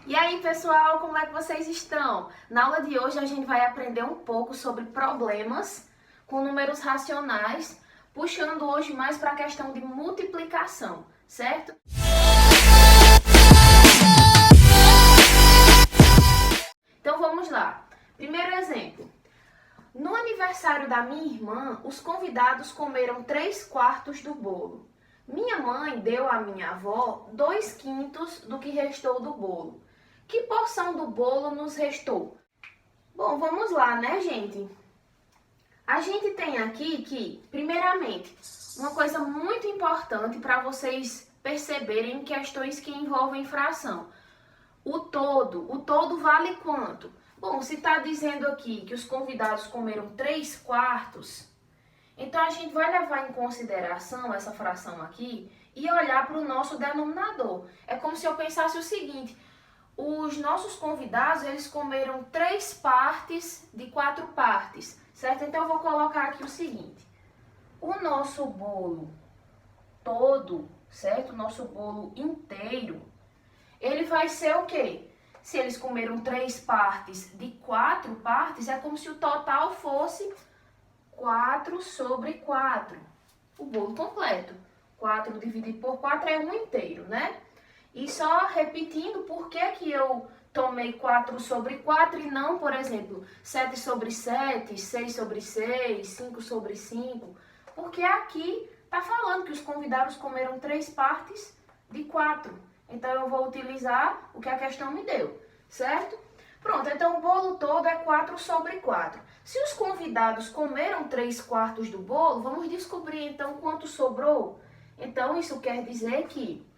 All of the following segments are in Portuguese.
E aí, pessoal, como é que vocês estão? Na aula de hoje a gente vai aprender um pouco sobre problemas com números racionais, puxando hoje mais para a questão de multiplicação, certo? Então vamos lá. Primeiro exemplo. No aniversário da minha irmã, os convidados comeram 3/4 do bolo. Minha mãe deu à minha avó 2/5 do que restou do bolo. Que porção do bolo nos restou? Bom, vamos lá, né, gente? A gente tem aqui que, primeiramente, uma coisa muito importante para vocês perceberem em questões que envolvem fração. O todo vale quanto? Bom, se está dizendo aqui que os convidados comeram 3/4, então a gente vai levar em consideração essa fração aqui e olhar para o nosso denominador. É como se eu pensasse o seguinte: os nossos convidados, eles comeram 3 partes de 4 partes, certo? Então eu vou colocar aqui o seguinte: o nosso bolo todo, certo? O nosso bolo inteiro, ele vai ser o quê? Se eles comeram 3 partes de 4 partes, é como se o total fosse 4/4. O bolo completo. 4 dividido por 4 é 1 inteiro, né? E só repetindo, por que que eu tomei 4/4 e não, por exemplo, 7/7, 6/6, 5/5? Porque aqui está falando que os convidados comeram 3 partes de 4. Então, eu vou utilizar o que a questão me deu, certo? Pronto, então o bolo todo é 4/4. Se os convidados comeram 3/4 do bolo, vamos descobrir então quanto sobrou. Então, isso quer dizer que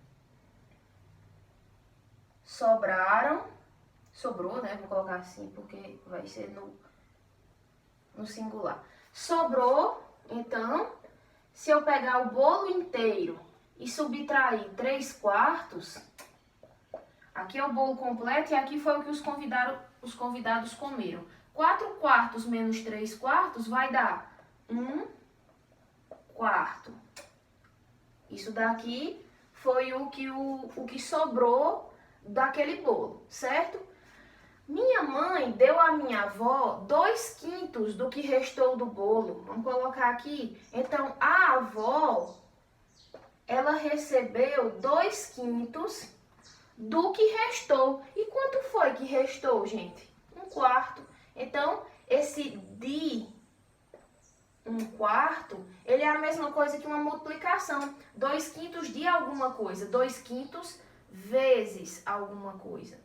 sobrou, né? Vou colocar assim porque vai ser no singular. Sobrou, então, se eu pegar o bolo inteiro e subtrair 3/4, aqui é o bolo completo e aqui foi o que os convidados comeram. 4/4 menos 3/4 vai dar 1/4. Isso daqui foi o que sobrou daquele bolo, certo? Minha mãe deu à minha avó 2/5 do que restou do bolo. Vamos colocar aqui. Então, a avó, ela recebeu 2/5 do que restou. E quanto foi que restou, gente? 1/4. Então, esse de 1/4, ele é a mesma coisa que uma multiplicação. 2/5 de alguma coisa. 2/5 vezes alguma coisa.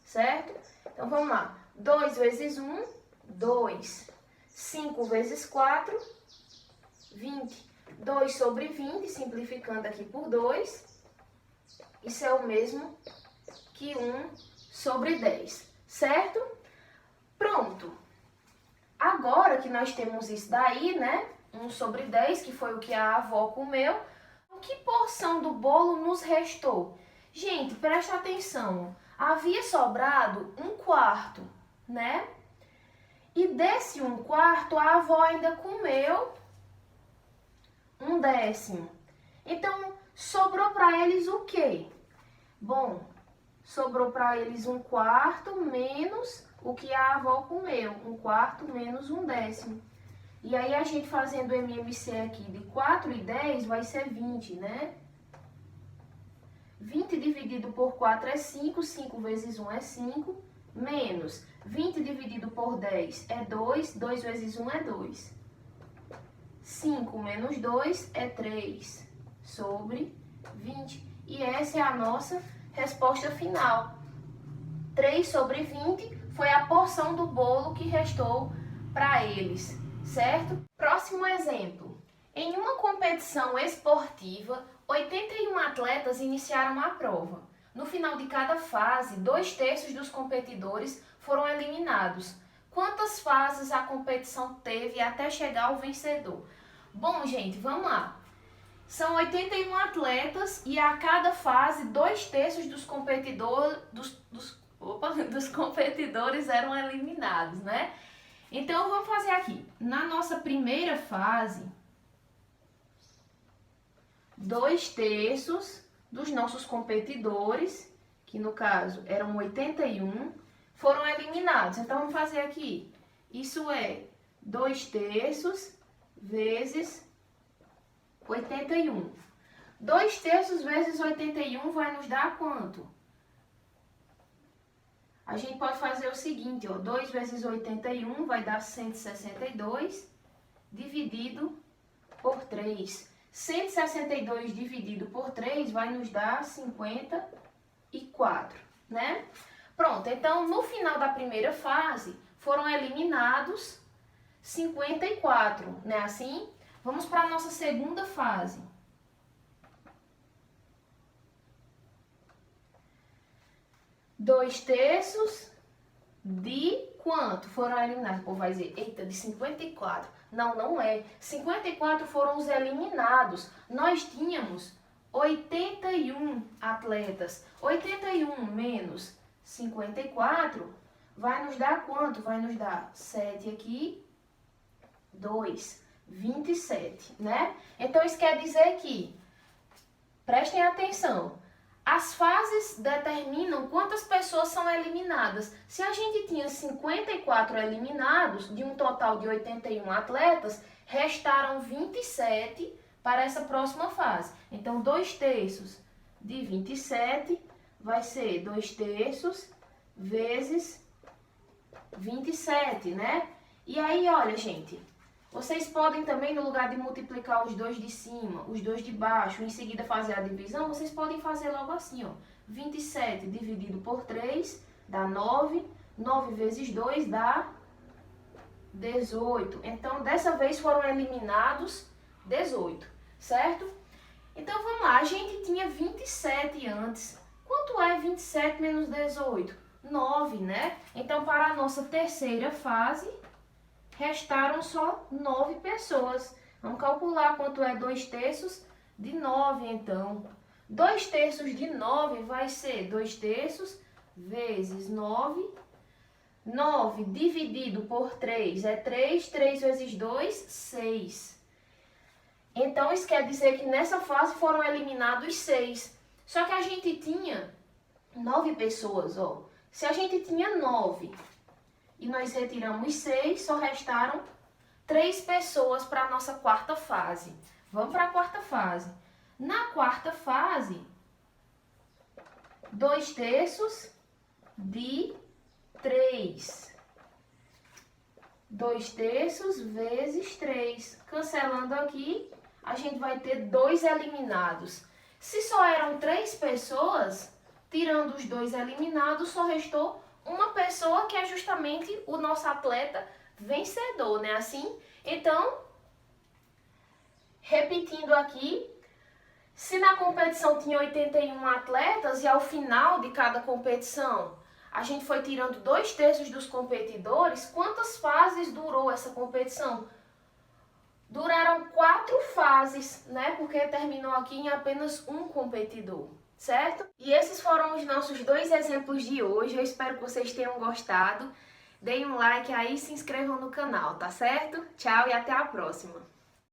Certo? Então, vamos lá. 2 vezes 1, 2. 5 vezes 4, 20. 2/20, simplificando aqui por 2. Isso é o mesmo que 1/10. Certo? Pronto. Agora que nós temos isso daí, né? 1/10, que foi o que a avó comeu. Que porção do bolo nos restou? Gente, presta atenção. Havia sobrado 1/4, né? E desse 1/4, a avó ainda comeu 1/10. Então, sobrou para eles o quê? Bom, sobrou para eles 1/4 menos o que a avó comeu. 1/4 menos 1/10. E aí, a gente fazendo MMC aqui de 4 e 10 vai ser 20, né? 20 dividido por 4 é 5, 5 vezes 1 é 5, menos 20 dividido por 10 é 2, 2 vezes 1 é 2. 5 menos 2 é 3/20. E essa é a nossa resposta final. 3/20 foi a porção do bolo que restou para eles, certo? Próximo exemplo. Em uma competição esportiva, 81 atletas iniciaram a prova. No final de cada fase, 2/3 dos competidores foram eliminados. Quantas fases a competição teve até chegar ao vencedor? Bom, gente, vamos lá. São 81 atletas e a cada fase, 2/3 dos competidores eram eliminados, né? Então, vamos fazer aqui. Na nossa primeira fase, 2/3 dos nossos competidores, que no caso eram 81, foram eliminados. Então, vamos fazer aqui. Isso é 2/3 vezes 81. 2/3 vezes 81 vai nos dar quanto? A gente pode fazer o seguinte, ó, 2 vezes 81 vai dar 162, dividido por 3. 162 dividido por 3 vai nos dar 54, né? Pronto, então no final da primeira fase foram eliminados 54, né? Assim, vamos para a nossa segunda fase. 2/3 de quanto foram eliminados? O povo vai dizer, eita, de 54. Não, não é. 54 foram os eliminados. Nós tínhamos 81 atletas. 81 menos 54 vai nos dar quanto? Vai nos dar 7 aqui, 2, 27, né? Então, isso quer dizer que, prestem atenção, as fases determinam quantas pessoas são eliminadas. Se a gente tinha 54 eliminados, de um total de 81 atletas, restaram 27 para essa próxima fase. Então, 2/3 de 27 vai ser 2/3 vezes 27, né? E aí, olha, gente, vocês podem também, no lugar de multiplicar os dois de cima, os dois de baixo, em seguida fazer a divisão, vocês podem fazer logo assim, ó. 27 dividido por 3 dá 9. 9 vezes 2 dá 18. Então, dessa vez foram eliminados 18, certo? Então, vamos lá. A gente tinha 27 antes. Quanto é 27 menos 18? 9, né? Então, para a nossa terceira fase, restaram só 9 pessoas. Vamos calcular quanto é 2/3 de 9, então. 2/3 de 9 vai ser 2/3 vezes 9. 9 dividido por 3 é 3. 3 vezes 2, 6. Então, isso quer dizer que nessa fase foram eliminados 6. Só que a gente tinha 9 pessoas, ó. Se a gente tinha 9... e nós retiramos 6, só restaram 3 pessoas para a nossa quarta fase. Vamos para a quarta fase. Na quarta fase, 2/3 de 3. 2/3 vezes 3. Cancelando aqui, a gente vai ter 2 eliminados. Se só eram 3 pessoas, tirando os 2 eliminados, só restou uma pessoa, que é justamente o nosso atleta vencedor, né? Assim, então, repetindo aqui, se na competição tinha 81 atletas e ao final de cada competição a gente foi tirando 2/3 dos competidores, quantas fases durou essa competição? Duraram 4 fases, né? Porque terminou aqui em apenas um competidor. Certo? E esses foram os nossos 2 exemplos de hoje. Eu espero que vocês tenham gostado. Deem um like aí e se inscrevam no canal, tá certo? Tchau e até a próxima!